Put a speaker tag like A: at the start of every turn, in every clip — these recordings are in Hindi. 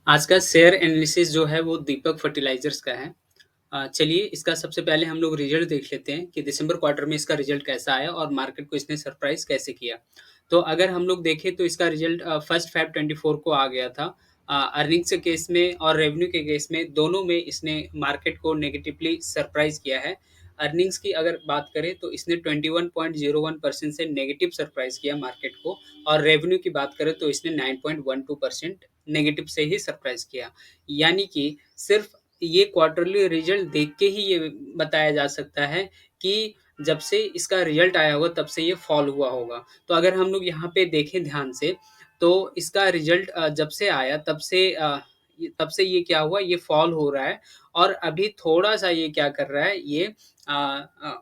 A: आज का शेयर एनालिसिस जो है वो दीपक फर्टिलाइजर्स का है। चलिए इसका सबसे पहले हम लोग रिजल्ट देख लेते हैं कि दिसंबर क्वार्टर में इसका रिजल्ट कैसा आया और मार्केट को इसने सरप्राइज कैसे किया। तो अगर हम लोग देखें तो इसका रिजल्ट फर्स्ट फेब 24 को आ गया था। अर्निंग्स के केस में और रेवेन्यू के केस में दोनों में इसने मार्केट को नेगेटिवली सरप्राइज किया है। अर्निंग्स की अगर बात करें तो इसने 21.01% से नेगेटिव सरप्राइज किया मार्केट को। और रेवेन्यू की बात करें तो इसने 9.12% नेगेटिव से ही सरप्राइज किया। यानी कि सिर्फ ये क्वार्टरली रिजल्ट देख के ही ये बताया जा सकता है कि जब से इसका रिजल्ट आया होगा तब से ये फॉल हुआ होगा। तो अगर हम लोग यहाँ पे देखें ध्यान से तो इसका रिजल्ट जब से आया तब से ये क्या हुआ, ये फॉल हो रहा है। और अभी थोड़ा सा ये क्या कर रहा है, ये आ, आ,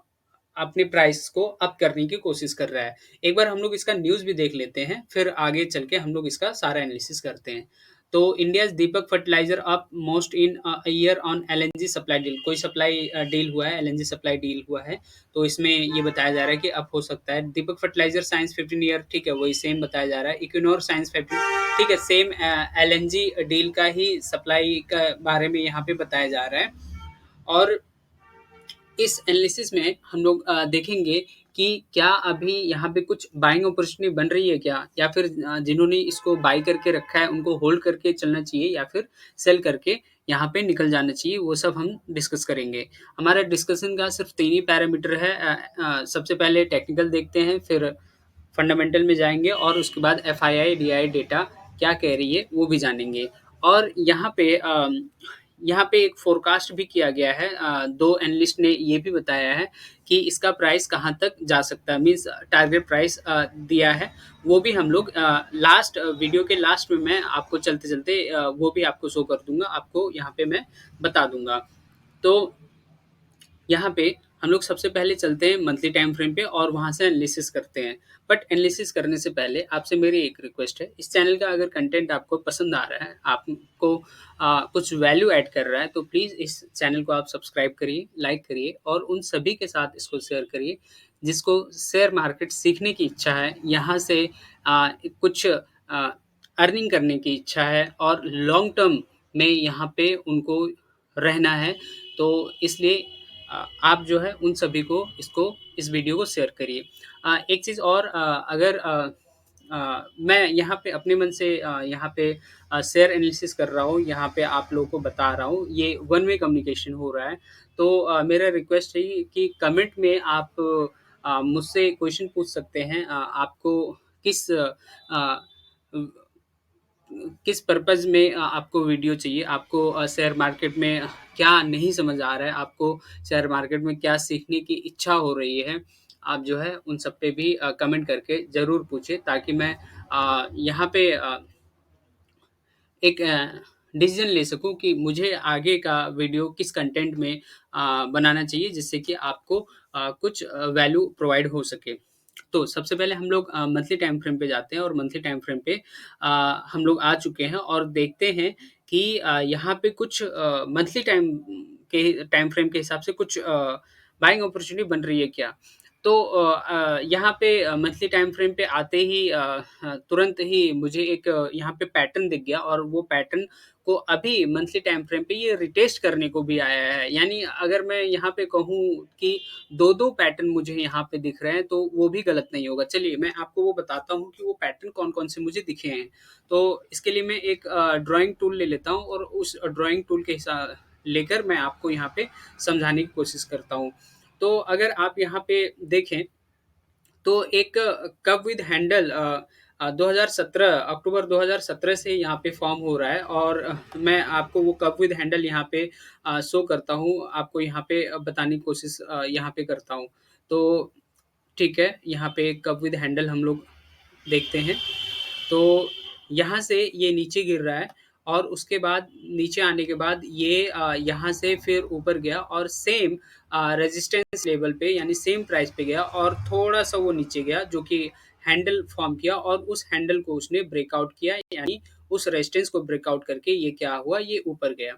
A: अपने प्राइस को अप करने की कोशिश कर रहा है। एक बार हम लोग इसका न्यूज़ भी देख लेते हैं, फिर आगे चल के हम लोग इसका सारा एनालिसिस करते हैं। तो India's Deepak fertiliser up most in year on LNG supply deal. कोई सप्लाई डील हुआ है, एलएनजी सप्लाई डील हुआ है। तो इसमें ये बताया जा रहा है कि अप हो सकता है। दीपक फर्टिलाइज़र साइंस 15 ईयर, ठीक है, वही सेम बताया जा रहा है। इक्विनोर साइंस 15, ठीक है, सेम एलएनजी डील का ही सप्लाई का बारे में यहाँ पे बताया जा रहा है। और इस एनालिसिस में हम लोग देखेंगे कि क्या अभी यहाँ पे कुछ बाइंग अपॉर्चुनिटी बन रही है क्या, या फिर जिन्होंने इसको बाई करके रखा है उनको होल्ड करके चलना चाहिए, या फिर सेल करके यहाँ पे निकल जाना चाहिए, वो सब हम डिस्कस करेंगे। हमारा डिस्कशन का सिर्फ 3 ही पैरामीटर है। सबसे पहले टेक्निकल देखते हैं, फिर फंडामेंटल में जाएँगे और उसके बाद एफआईआई, डीआई डेटा क्या कह रही है वो भी जानेंगे। और यहाँ पे एक फोरकास्ट भी किया गया है। 2 एनालिस्ट ने ये भी बताया है कि इसका प्राइस कहाँ तक जा सकता है, मीन्स टारगेट प्राइस दिया है। वो भी हम लोग लास्ट वीडियो के लास्ट में मैं आपको चलते-चलते वो भी आपको शो कर दूँगा, आपको यहाँ पे मैं बता दूँगा। तो यहाँ पे हम लोग सबसे पहले चलते हैं मंथली टाइम फ्रेम पे और वहाँ से एनालिसिस करते हैं। बट एनालिसिस करने से पहले आपसे मेरी एक रिक्वेस्ट है, इस चैनल का अगर कंटेंट आपको पसंद आ रहा है, आपको कुछ वैल्यू ऐड कर रहा है, तो प्लीज़ इस चैनल को आप सब्सक्राइब करिए, लाइक करिए और उन सभी के साथ इसको शेयर करिए जिसको शेयर मार्केट सीखने की इच्छा है, यहाँ से कुछ अर्निंग करने की इच्छा है और लॉन्ग टर्म में यहाँ पे उनको रहना है। तो इसलिए आप जो है उन सभी को इस वीडियो को शेयर करिए। एक चीज़ और, अगर मैं यहाँ पे अपने मन से यहाँ पे शेयर एनालिसिस कर रहा हूँ, यहाँ पे आप लोगों को बता रहा हूँ, ये वन वे कम्युनिकेशन हो रहा है। तो मेरा रिक्वेस्ट है कि कमेंट में आप मुझसे क्वेश्चन पूछ सकते हैं। आपको किस किस पर्पज़ में आपको वीडियो चाहिए? आपको शेयर मार्केट में क्या नहीं समझ आ रहा है? आपको शेयर मार्केट में क्या सीखने की इच्छा हो रही है? आप जो है उन सब पे भी कमेंट करके ज़रूर पूछें, ताकि मैं यहाँ पे एक डिसीज़न ले सकूँ कि मुझे आगे का वीडियो किस कंटेंट में बनाना चाहिए, जिससे कि आपको कुछ वैल्यू प्रोवाइड हो सके। तो सबसे पहले हम लोग मंथली टाइम फ्रेम पे जाते हैं और मंथली टाइम फ्रेम पे हम लोग आ चुके हैं और देखते हैं कि यहाँ पे कुछ मंथली टाइम फ्रेम के हिसाब से कुछ बाइंग अपॉर्चुनिटी बन रही है क्या? तो यहाँ पे मंथली टाइम फ्रेम पे आते ही तुरंत ही मुझे एक यहाँ पे पैटर्न दिख गया और वो पैटर्न को अभी मंथली टाइम फ्रेम पे ये रिटेस्ट करने को भी आया है। यानी अगर मैं यहाँ पे कहूँ कि 2-2 पैटर्न मुझे यहाँ पे दिख रहे हैं, तो वो भी गलत नहीं होगा। चलिए मैं आपको वो बताता हूँ कि वो पैटर्न कौन-कौन से मुझे दिखे हैं। तो इसके लिए मैं एक ड्राइंग टूल ले लेता हूँ और उस ड्राइंग टूल के लेकर मैं आपको यहाँ पे समझाने की कोशिश करता हूँ। तो अगर आप यहाँ पे देखें तो एक कप विद हैंडल 2017 अक्टूबर 2017 से यहाँ पे फॉर्म हो रहा है। और मैं आपको वो कप विद हैंडल यहाँ पे शो करता हूँ, आपको यहाँ पे बताने की कोशिश यहाँ पे करता हूँ। तो ठीक है, यहाँ पे कप विद हैंडल हम लोग देखते हैं। तो यहाँ से ये नीचे गिर रहा है और उसके बाद नीचे आने के बाद ये यहाँ से फिर ऊपर गया और सेम रेजिस्टेंस लेवल पे, यानी सेम प्राइस पे गया और थोड़ा-सा वो नीचे गया, जो कि हैंडल फॉर्म किया और उस हैंडल को उसने ब्रेकआउट किया, यानी उस रेजिस्टेंस को ब्रेकआउट करके ये क्या हुआ, ये ऊपर गया।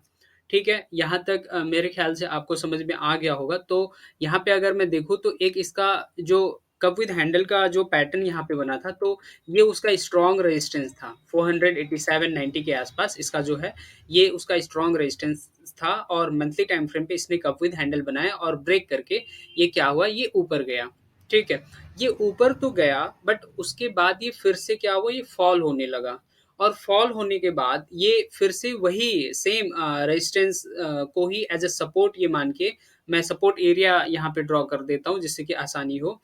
A: ठीक है, यहाँ तक मेरे ख्याल से आपको समझ में आ गया होगा। तो यहाँ पे अगर मैं देखूँ तो एक इसका जो कप विद हैंडल का जो पैटर्न यहाँ पे बना था, तो ये उसका स्ट्रॉन्ग रेजिस्टेंस था। 487.90 के आसपास इसका जो है, ये उसका स्ट्रॉन्ग रेजिस्टेंस था और मंथली टाइम फ्रेम पे इसने कप विद हैंडल बनाया और ब्रेक करके ये क्या हुआ, ये ऊपर गया। ठीक है, ये ऊपर तो गया, बट उसके बाद ये फिर से क्या हुआ, ये फॉल होने लगा और फॉल होने के बाद ये फिर से वही सेम रेजिस्टेंस को ही एज अ सपोर्ट ये मान के, मैं सपोर्ट एरिया यहाँ पे ड्रॉ कर देता हूँ जिससे कि आसानी हो।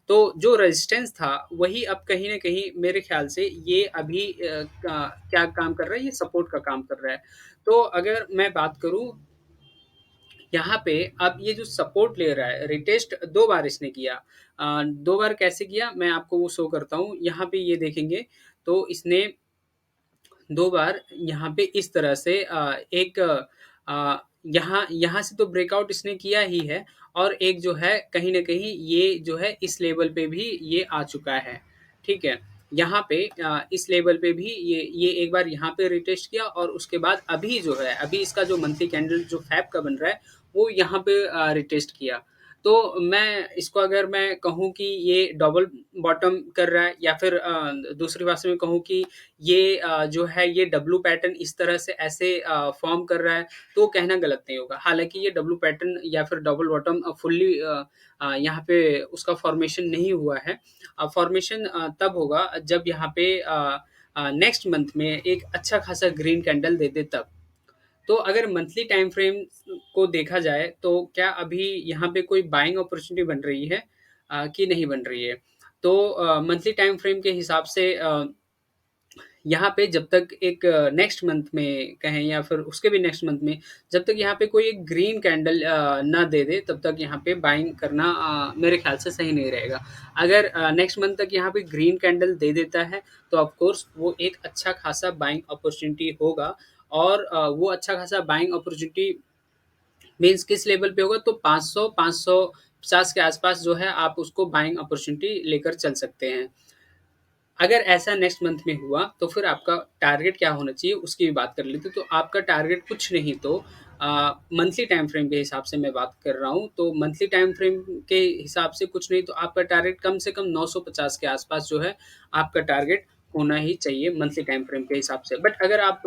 A: तो जो रेजिस्टेंस था वही अब कहीं न कहीं मेरे ख़्याल से ये अभी क्या काम कर रहा है, ये सपोर्ट का काम कर रहा है। तो अगर मैं बात करूँ यहाँ पे, अब ये जो सपोर्ट ले रहा है, रिटेस्ट 2 बार इसने किया। 2 बार कैसे किया मैं आपको वो शो करता हूँ। यहाँ पे ये देखेंगे तो इसने 2 बार यहाँ पे इस तरह से एक यहाँ यहाँ से तो ब्रेकआउट इसने किया ही है और एक जो है कहीं न कहीं ये जो है इस लेवल पे भी ये आ चुका है, ठीक है? यहाँ पे इस लेवल पे भी ये एक बार यहाँ पे रिटेस्ट किया और उसके बाद अभी जो है, अभी इसका जो मंथली कैंडल जो फैब का बन रहा है, वो यहाँ पे रिटेस्ट किया। तो मैं इसको अगर मैं कहूँ कि ये डबल बॉटम कर रहा है या फिर दूसरी भाषा में कहूँ कि ये जो है ये डब्लू पैटर्न इस तरह से ऐसे फॉर्म कर रहा है, तो कहना गलत नहीं होगा। हालाँकि ये डब्लू पैटर्न या फिर डबल बॉटम फुल्ली यहाँ पे उसका फॉर्मेशन नहीं हुआ है। फॉर्मेशन तब होगा जब यहाँ पे नेक्स्ट मंथ में एक अच्छा खासा ग्रीन कैंडल दे दे तब। तो अगर मंथली टाइम फ्रेम को देखा जाए तो क्या अभी यहाँ पे कोई बाइंग अपॉर्चुनिटी बन रही है कि नहीं बन रही है? तो मंथली टाइम फ्रेम के हिसाब से यहाँ पे जब तक एक नेक्स्ट मंथ में कहें या फिर उसके भी नेक्स्ट मंथ में जब तक यहाँ पे कोई एक ग्रीन कैंडल ना दे दे तब तक यहाँ पे बाइंग करना मेरे ख्याल से सही नहीं रहेगा। अगर नेक्स्ट मंथ तक यहाँ पे ग्रीन कैंडल दे देता है तो ऑफ कोर्स वो एक अच्छा खासा बाइंग अपॉर्चुनिटी होगा और वो अच्छा खासा बाइंग अपॉर्चुनिटी मीन्स किस लेवल पे होगा, तो 500 550 के आसपास जो है आप उसको बाइंग अपॉर्चुनिटी लेकर चल सकते हैं। अगर ऐसा नेक्स्ट मंथ में हुआ तो फिर आपका टारगेट क्या होना चाहिए उसकी भी बात कर लेते हैं। तो आपका टारगेट कुछ नहीं तो मंथली टाइम फ्रेम के हिसाब से मैं बात कर रहा हूँ, तो मंथली टाइम फ्रेम के हिसाब से कुछ नहीं तो आपका टारगेट कम से कम 950 के आसपास जो है आपका टारगेट होना ही चाहिए मंथली टाइम फ्रेम के हिसाब से। बट अगर आप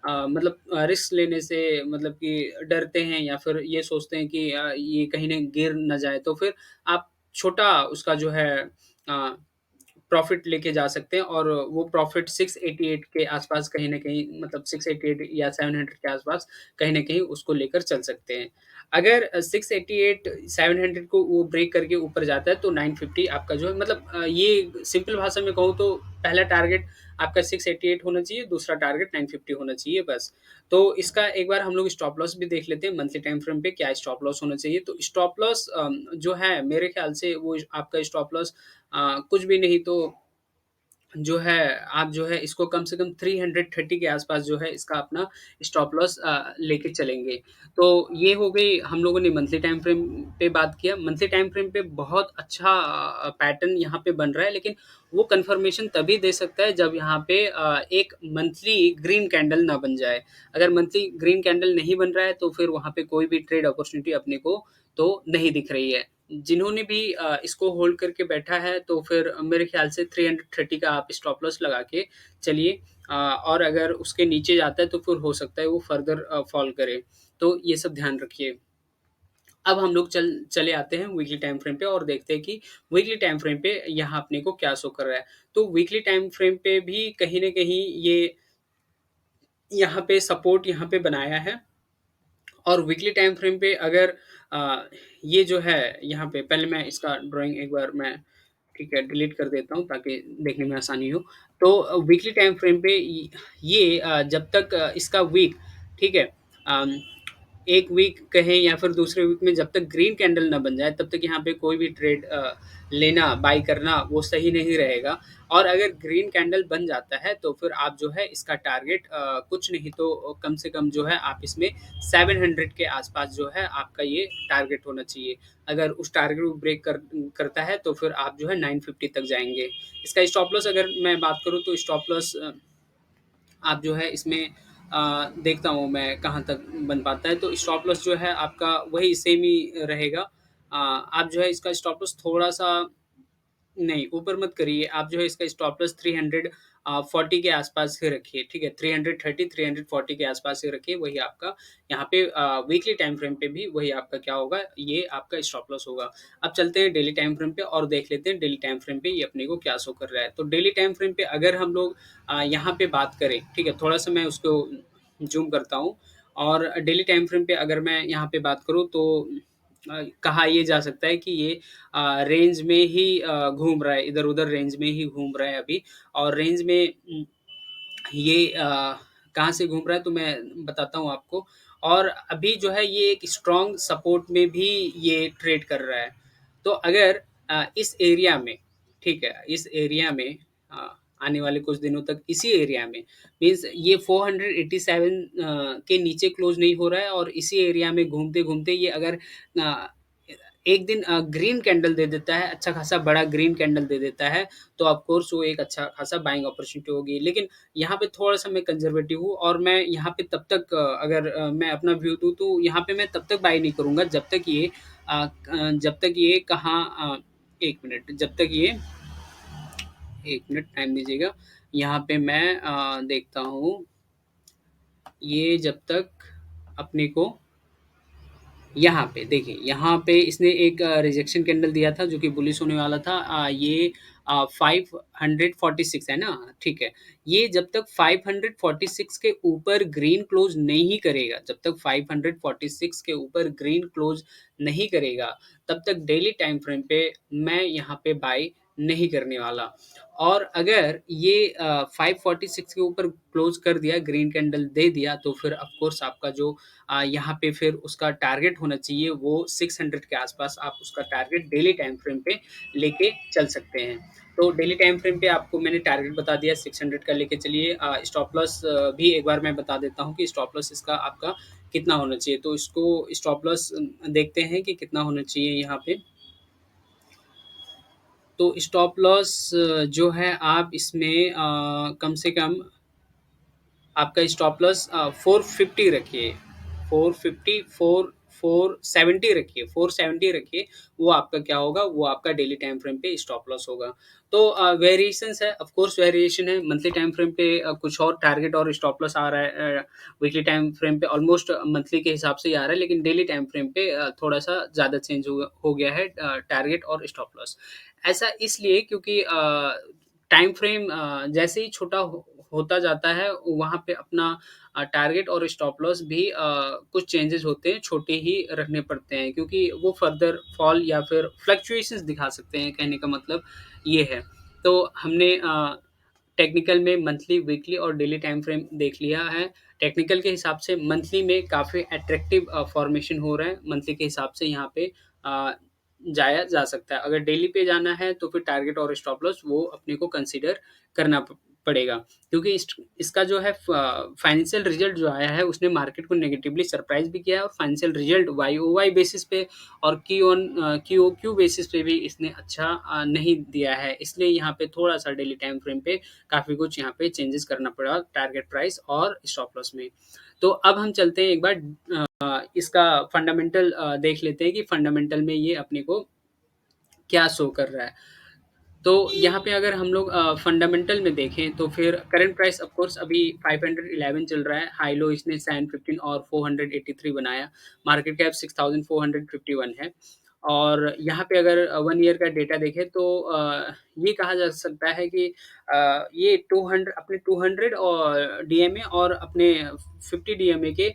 A: मतलब रिस्क लेने से मतलब कि डरते हैं या फिर ये सोचते हैं कि ये कहीं न गिर ना जाए तो फिर आप छोटा उसका जो है अ, प्रॉफ़िट लेके जा सकते हैं और वो प्रॉफ़िट 688 के आस-पास कहीं न कहीं मतलब 688 या 700 के आस-पास कहीं न कहीं उसको लेकर चल सकते हैं। अगर 688 700 को वो ब्रेक करके ऊपर जाता है तो 950 आपका जो है मतलब ये सिंपल भाषा में कहूँ तो पहला टारगेट आपका 688 होना चाहिए, दूसरा टारगेट 950 होना चाहिए बस। तो इसका एक बार हम लोग स्टॉप लॉस भी देख लेते हैं मंथली टाइम फ्रेम पे क्या स्टॉप लॉस होना चाहिए। तो स्टॉप लॉस जो है मेरे ख़्याल से वो आपका स्टॉप लॉस कुछ भी नहीं तो जो है आप जो है इसको कम से कम 330 के आसपास जो है इसका अपना स्टॉप लॉस लेके चलेंगे। तो ये हो गई हम लोगों ने मंथली टाइम फ्रेम पे बात किया। मंथली टाइम फ्रेम पे बहुत अच्छा पैटर्न यहाँ पे बन रहा है लेकिन वो कन्फर्मेशन तभी दे सकता है जब यहाँ पे एक मंथली ग्रीन कैंडल ना बन जाए। अगर मंथली ग्रीन कैंडल नहीं बन रहा है तो फिर वहाँ पे कोई भी ट्रेड अपॉर्चुनिटी अपने को तो नहीं दिख रही है। जिन्होंने भी इसको होल्ड करके बैठा है तो फिर मेरे ख्याल से 330 का आप स्टॉप लॉस लगा के चलिए और अगर उसके नीचे जाता है तो फिर हो सकता है वो फर्दर फॉल करे। तो ये सब ध्यान रखिए। अब हम लोग चले आते हैं वीकली टाइम फ्रेम पे और देखते हैं कि वीकली टाइम फ्रेम पे यहाँ अपने को क्या शो कर रहा है। तो वीकली टाइम फ्रेम पे भी कहीं न कहीं ये यहाँ पे सपोर्ट यहाँ पे बनाया है और वीकली टाइम फ्रेम पे अगर ये जो है यहाँ पे पहले मैं इसका ड्राइंग एक बार मैं ठीक है डिलीट कर देता हूँ ताकि देखने में आसानी हो। तो वीकली टाइम फ्रेम पे ये जब तक इसका वीक ठीक है अम, एक वीक कहें या फिर दूसरे वीक में जब तक ग्रीन कैंडल ना बन जाए तब तक यहाँ पे कोई भी ट्रेड लेना बाय करना वो सही नहीं रहेगा और अगर ग्रीन कैंडल बन जाता है तो फिर आप जो है इसका टारगेट कुछ नहीं तो कम से कम जो है आप इसमें 700 के आसपास जो है आपका ये टारगेट होना चाहिए। अगर उस टारगेट को ब्रेक करता है तो फिर आप जो है 950 तक जाएँगे। इसका स्टॉप लॉस अगर मैं बात करूँ तो स्टॉप लॉस आप जो है इसमें देखता हूँ मैं कहाँ तक बन पाता है। तो स्टॉप लॉस जो है आपका वही सेम ही रहेगा। आप जो है इसका स्टॉप लॉस थोड़ा-सा नहीं, ऊपर मत करिए। आप जो है इसका स्टॉप लॉस 300 40 के आसपास से रखिए, ठीक है? 330, 340 के आसपास से रखिए, वही आपका यहाँ पे वीकली टाइम फ्रेम पे भी वही आपका क्या होगा, ये आपका स्टॉप लॉस होगा। अब चलते हैं डेली टाइम फ्रेम पे और देख लेते हैं डेली टाइम फ्रेम पे ये अपने को क्या शो कर रहा है। तो डेली टाइम फ्रेम पे अगर हम लोग यहाँ पे बात करें, ठीक है? थोड़ा-सा मैं उसको ज़ूम करता हूँ और डेली टाइम फ्रेम पे अगर मैं यहाँ पे बात करूँ तो कहा ये जा सकता है कि ये रेंज में ही घूम रहा है, इधर-उधर रेंज में ही घूम रहा है अभी। और रेंज में ये कहाँ से घूम रहा है तो मैं बताता हूँ आपको। और अभी जो है ये एक स्ट्रॉन्ग सपोर्ट में भी ये ट्रेड कर रहा है। तो अगर इस एरिया में, ठीक है, इस एरिया में आने वाले कुछ दिनों तक इसी एरिया में, मीन्स ये 487 के नीचे क्लोज नहीं हो रहा है और इसी एरिया में घूमते घूमते ये अगर अ, एक दिन ग्रीन कैंडल दे देता है, अच्छा खासा बड़ा ग्रीन कैंडल दे देता है, तो ऑफ कोर्स वो एक अच्छा खासा बाइंग अपॉर्चुनिटी होगी। लेकिन यहाँ पे थोड़ा-सा मैं कंज़र्वेटिव हूँ और मैं यहाँ पे तब तक अगर मैं अपना व्यू दूँ तो यहाँ पे मैं तब तक बाय नहीं करूँगा जब तक ये जब तक ये कहाँ 1 मिनट, जब तक ये 1 मिनट टाइम दीजिएगा। यहाँ पे मैं देखता हूँ, ये जब तक अपने को यहाँ पे देखिए, यहाँ पे इसने एक रिजेक्शन कैंडल दिया था जो कि बुलिश होने वाला था। ये 546 है ना? ठीक है। ये जब तक 546 के ऊपर ग्रीन क्लोज़ नहीं करेगा, जब तक 546 के ऊपर ग्रीन क्लोज़ नहीं करेगा, तब तक डेली टाइम फ्रेम पे मैं यहाँ पे बाय नहीं करने वाला। और अगर ये 546 के ऊपर क्लोज़ कर दिया, ग्रीन कैंडल दे दिया, तो फिर ऑफ कोर्स आपका जो यहाँ पे फिर उसका टारगेट होना चाहिए वो 600 के आसपास आप उसका टारगेट डेली टाइम फ्रेम पे लेके चल सकते हैं। तो डेली टाइम फ्रेम पे आपको मैंने टारगेट बता दिया 600 का लेके चलिए। स्टॉप लॉस भी एक बार मैं बता देता हूँ कि स्टॉप लॉस इसका आपका कितना होना चाहिए। तो इसको स्टॉप लॉस देखते हैं कि कितना होना चाहिए यहाँ पे। तो स्टॉप लॉस जो है आप इसमें कम से कम आपका स्टॉप लॉस 450 रखिए, 450 470 रखिए, 470 रखिए। वो आपका क्या होगा, वो आपका डेली टाइम फ्रेम पे स्टॉप लॉस होगा। तो वेरिएशंस है, ऑफ कोर्स वेरिएशन है। मंथली टाइम फ्रेम पे कुछ और टारगेट और स्टॉप लॉस आ रहा है, वीकली टाइम फ्रेम पे ऑलमोस्ट मंथली के हिसाब से ही आ रहा है, लेकिन डेली टाइम फ्रेम पे थोड़ा-सा ज़्यादा चेंज हो गया है टारगेट और स्टॉप लॉस। ऐसा इसलिए क्योंकि टाइम फ्रेम जैसे ही छोटा होता जाता है, वहाँ पे अपना टारगेट और स्टॉप लॉस भी कुछ चेंजेस होते हैं, छोटे ही रखने पड़ते हैं क्योंकि वो फर्दर फॉल या फिर फ्लक्चुएशंस दिखा सकते हैं, कहने का मतलब ये है। तो हमने टेक्निकल में मंथली, वीकली और डेली टाइम फ्रेम देख लिया है। टेक्निकल के हिसाब से मंथली में काफ़ी अट्रैक्टिव फॉर्मेशन हो रहा है, मंथली के हिसाब से यहाँ पे अ, जाया जा सकता है। अगर डेली पे जाना है तो फिर टारगेट और स्टॉप लॉस वो अपने को कंसीडर करना पड़ेगा क्योंकि इसका जो है फाइनेंशियल रिजल्ट जो आया है उसने मार्केट को नेगेटिवली सरप्राइज भी किया है और financial result Y O Y basis पे और क्यू ओ क्यू बेसिस पे भी इसने अच्छा नहीं दिया है, इसलिए यहाँ पे थोड़ा सा डेली टाइम फ्रेम पे काफ़ी कुछ यहाँ पे चेंजेस करना पड़ा टारगेट प्राइस और स्टॉप लॉस में। तो अब हम चलते हैं एक बार इसका फंडामेंटल देख लेते हैं कि फंडामेंटल में ये अपने को क्या शो कर रहा है। तो यहाँ पे अगर हम लोग फंडामेंटल में देखें तो फिर करंट प्राइस ऑफ कोर्स अभी 511 चल रहा है, हाई लो इसने 715 और 483 बनाया, मार्केट कैप 6451 है। और यहाँ पे अगर 1 ईयर का डेटा देखें तो ये कहा जा सकता है कि ये 200 अपने 200 और डीएमए और अपने 50 डीएमए के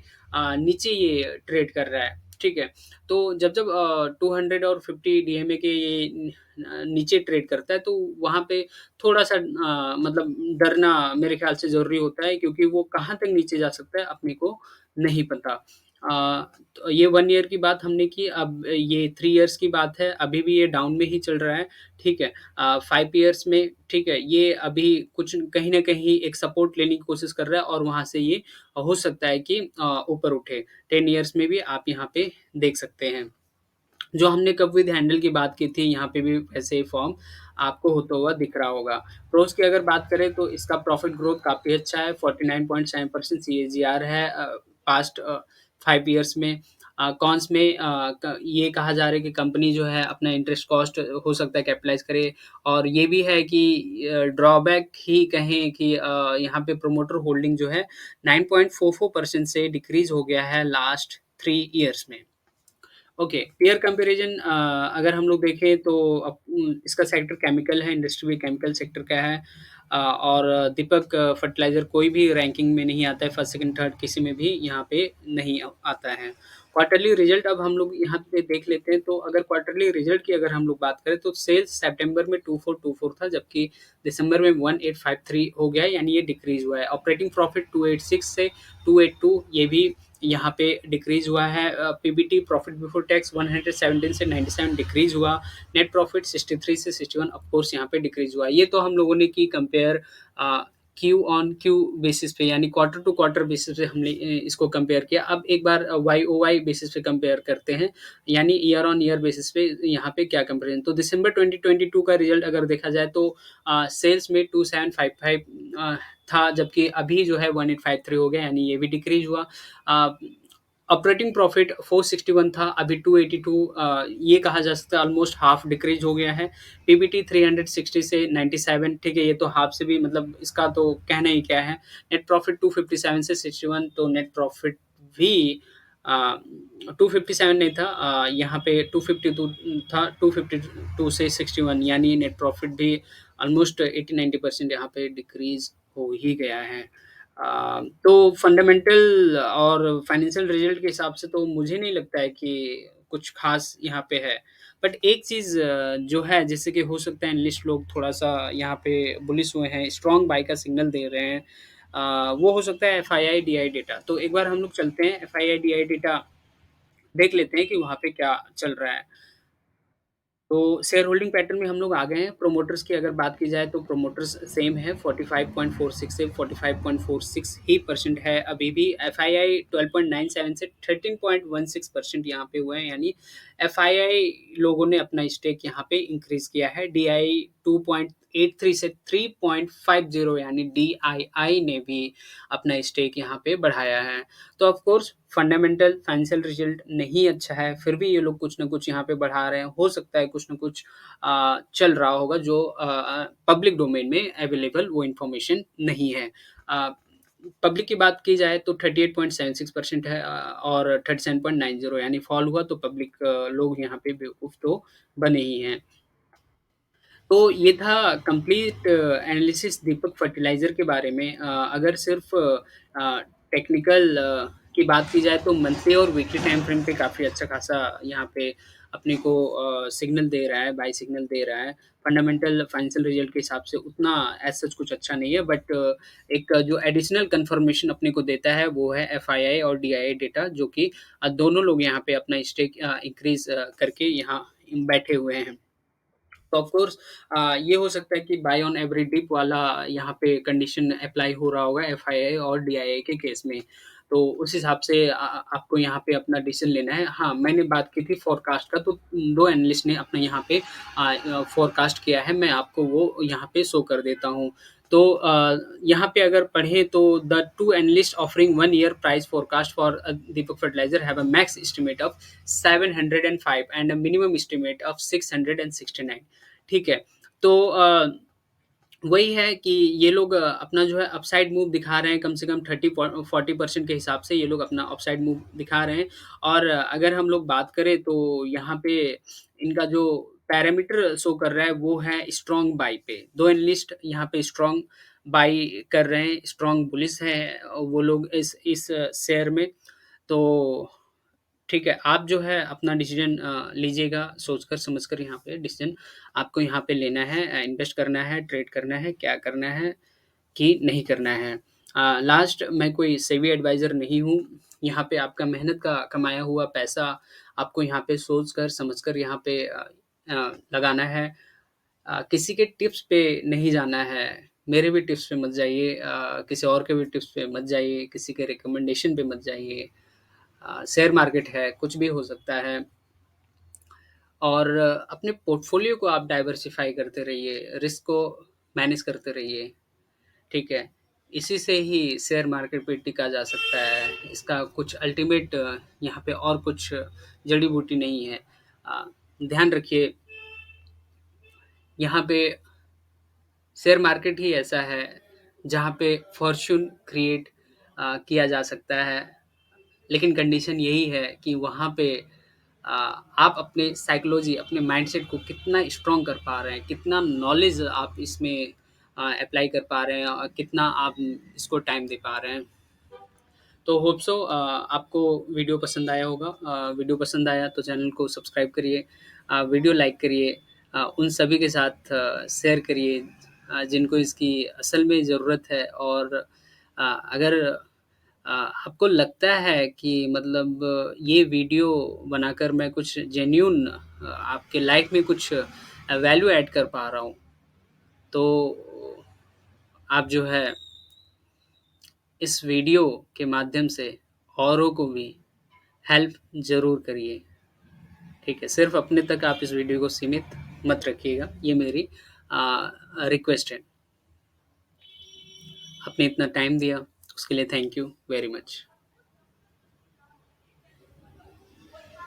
A: नीचे ये ट्रेड कर रहा है, ठीक है? तो जब-जब 200 और 50 डीएमए के ये नीचे ट्रेड करता है, तो वहाँ पे थोड़ा-सा मतलब डरना मेरे ख़्याल से ज़रूरी होता है क्योंकि वो कहाँ तक नीचे जा सकता है, अपने को नहीं पता। तो ये 1 ईयर की बात हमने की, अब ये 3 इयर्स की बात है, अभी भी ये डाउन में ही चल रहा है, ठीक है? 5 इयर्स में, ठीक है, ये अभी कुछ कहीं न कहीं एक सपोर्ट लेने की कोशिश कर रहा है और वहाँ से ये हो सकता है कि ऊपर उठे। 10 इयर्स में भी आप यहाँ पे देख सकते हैं। जो हमने कप विद हैंडल की बात की थी, यहाँ पे भी वैसे ही फॉर्म आपको होता हुआ दिख रहा होगा। प्रोस की अगर बात करें तो इसका प्रॉफिट ग्रोथ काफ़ी अच्छा है, 49.7% सीएजीआर है पास्ट 5 इयर्स में। कॉन्स में ये कहा जा रहा है कि कंपनी जो है अपना इंटरेस्ट कॉस्ट हो सकता है कैपिटलाइज करे, और ये भी है कि ड्रॉबैक ही कहें कि यहाँ पे प्रोमोटर होल्डिंग जो है 9.44% से डिक्रीज हो गया है लास्ट 3 ईयर्स में। ओके, पीयर कंपैरिजन अगर हम लोग देखें तो इसका सेक्टर केमिकल है, इंडस्ट्री भी केमिकल सेक्टर का है। और दीपक फर्टिलाइज़र कोई भी रैंकिंग में नहीं आता है, फर्स्ट, सेकंड, थर्ड किसी में भी यहाँ पे नहीं आता है। क्वार्टरली रिजल्ट अब हम लोग यहाँ पे देख लेते हैं, तो अगर क्वार्टरली रिजल्ट की अगर हम लोग बात करें तो सेल्स सितंबर में 2424 था, जबकि दिसंबर में 1853 हो गया है, यानी ये डिक्रीज़ हुआ है। ऑपरेटिंग प्रॉफिट 286 से 282, ये भी यहाँ पे डिक्रीज हुआ है। पीबीटी प्रॉफिट बिफोर टैक्स 117 से 97 डिक्रीज हुआ। नेट प्रॉफिट 63 से 61 ऑफ कोर्स यहाँ पे डिक्रीज हुआ। ये तो हम लोगों ने की compare Q on Q basis पे, यानी क्वार्टर टू क्वार्टर बेसिस पे हमने इसको कंपेयर किया। अब एक बार वाई ओ वाई बेसिस पे कंपेयर करते हैं, यानी ईयर ऑन ईयर बेसिस पे यहाँ पे क्या कंपेरिजन। तो दिसंबर 2022 का रिजल्ट अगर देखा जाए तो सेल्स में 2755 था, जबकि अभी जो है 1853 हो गया, यानी ये भी डिक्रीज हुआ। ऑपरेटिंग प्रॉफिट 461 था, अभी 282, ये कहा जा सकता है ऑलमोस्ट हाफ डिक्रीज हो गया है। पीबीटी 360 से 97, ठीक है, ये तो हाफ से भी मतलब इसका तो कहना ही क्या है। नेट प्रॉफिट 257 से 61, तो नेट प्रॉफिट भी 257 नहीं था, यहाँ पे 252 था, 252 से 61, यानी नेट प्रॉफिट भी ऑलमोस्ट 80-90% यहाँ पे डिक्रीज हो ही गया है। तो फंडामेंटल और फाइनेंशियल रिजल्ट के हिसाब से तो मुझे नहीं लगता है कि कुछ खास यहाँ पे है। बट एक चीज़ जो है, जैसे कि हो सकता है एनालिस्ट लोग थोड़ा-सा यहाँ पे बुलिश हुए हैं, स्ट्रॉन्ग बाय का सिग्नल दे रहे हैं। वो हो सकता है एफआईआई डीआई डेटा। तो एक बार हम लोग चलते हैं एफआईआई डीआई डेटा देख लेते हैं कि वहाँ पे क्या चल रहा है। तो शेयर होल्डिंग पैटर्न में हम लोग आ गए हैं। प्रोमोटर्स की अगर बात की जाए तो प्रोमोटर्स सेम है, 45.46 से 45.46 ही परसेंट है अभी भी। एफआईआई 12.97 से 13.16% यहाँ पे हुए हैं, यानी एफआईआई लोगों ने अपना स्टेक यहाँ पे इंक्रीज किया है। डीआई 2.83 से 3.50, यानी डीआईआई ने भी अपना स्टेक यहाँ पे बढ़ाया है। तो of course fundamental financial result नहीं अच्छा है, फिर भी ये लोग कुछ ना कुछ यहाँ पे बढ़ा रहे हैं। हो सकता है कुछ ना कुछ चल रहा होगा जो पब्लिक डोमेन में अवेलेबल वो इन्फॉर्मेशन नहीं है। पब्लिक की बात की जाए तो 38.76% है, और 37.90, यानी फॉल हुआ तो पब्लिक लोग यहाँ पे बेवकूफ़ तो बने ही हैं। तो ये था कंप्लीट एनालिसिस दीपक फर्टिलाइज़र के बारे में। अगर सिर्फ़ टेक्निकल की बात की जाए तो मंथली और वीकली टाइम फ्रेम पे काफ़ी अच्छा खासा यहाँ पे अपने को सिग्नल दे रहा है, बाय सिग्नल दे रहा है। फंडामेंटल फाइनेंशियल रिजल्ट के हिसाब से उतना एज़ सच कुछ अच्छा नहीं है, बट एक जो एडिशनल कन्फर्मेशन अपने को देता है वो है एफआईआई और डीआईआई डेटा, जो कि दोनों लोग यहाँ पे अपना स्टेक इंक्रीज़ करके यहाँ बैठे हुए हैं। तो ऑफ कोर्स ये हो सकता है कि बाय ऑन एवरी डिप वाला यहाँ पे कंडीशन अप्लाई हो रहा होगा एफआईआई और डीआईआई के केस में। तो उस हिसाब से आपको यहाँ पे अपना डिसीजन लेना है। हाँ, मैंने बात की थी फोरकास्ट का, तो 2 एनालिस्ट ने अपना यहाँ पे फोरकास्ट किया है, मैं आपको वो यहाँ पे शो कर देता हूँ। तो यहाँ पे अगर पढ़ें तो the 2 analyst offering 1 year price forecast for Deepak fertiliser have a max estimate of 705 and a minimum estimate of 669। ठीक है, तो वही है कि ये लोग अपना जो है अपसाइड मूव दिखा रहे हैं, कम से कम 30-40% के हिसाब से ये लोग अपना अपसाइड मूव दिखा रहे हैं। और अगर हम लोग बात करें तो यहाँ पे इनका जो पैरामीटर शो कर रहा है वो है स्ट्रॉन्ग बाई पे। 2 एनालिस्ट यहाँ पे स्ट्रॉन्ग बाई कर रहे हैं, स्ट्रॉन्ग बुलिश है वो लोग इस शेयर में। तो ठीक है, आप जो है अपना डिसीज़न लीजिएगा, सोच-कर समझ-कर यहाँ पे डिसीज़न आपको यहाँ पे लेना है। इन्वेस्ट करना है, ट्रेड करना है, क्या करना है कि नहीं करना है। लास्ट मैं कोई सेबी एडवाइज़र नहीं हूँ, यहाँ पे आपका मेहनत का कमाया हुआ पैसा आपको यहाँ पे सोच-कर समझ-कर यहाँ पे लगाना है। किसी के टिप्स पे नहीं जाना है, मेरे भी टिप्स पे मत जाइए, किसी और के भी टिप्स पे मत जाइए, किसी के रिकमेंडेशन पे मत जाइए। शेयर मार्केट है, कुछ भी हो सकता है। और अपने पोर्टफोलियो को आप डाइवर्सिफ़ाई करते रहिए, रिस्क को मैनेज करते रहिए, ठीक है? इसी से ही शेयर मार्केट पे टिका जा सकता है। इसका कुछ अल्टीमेट यहाँ पे और कुछ जड़ी-बूटी नहीं है। अ, ध्यान रखिए, यहाँ पे शेयर मार्केट ही ऐसा है जहाँ पे फॉर्च्यून क्रिएट किया जा सकता है। लेकिन कंडीशन यही है कि वहाँ पे आप अपने साइकोलॉजी, अपने माइंडसेट को कितना स्ट्रॉन्ग कर पा रहे हैं, कितना नॉलेज आप इसमें अप्लाई कर पा रहे हैं और कितना आप इसको टाइम दे पा रहे हैं। तो होप सो आपको वीडियो पसंद आया होगा। वीडियो पसंद आया तो चैनल को सब्सक्राइब करिए, वीडियो लाइक करिए, उन सभी के साथ शेयर करिए जिनको इसकी असल में ज़रूरत है। और अगर आपको लगता है कि मतलब ये वीडियो बनाकर मैं कुछ जेन्युइन आपके लाइफ में कुछ वैल्यू ऐड कर पा रहा हूँ, तो आप जो है इस वीडियो के माध्यम से औरों को भी हेल्प ज़रूर करिए। ठीक है? सिर्फ़ अपने तक आप इस वीडियो को सीमित मत रखिएगा, ये मेरी रिक्वेस्ट है। आपने इतना टाइम दिया, उसके लिए थैंक यू वेरी मच।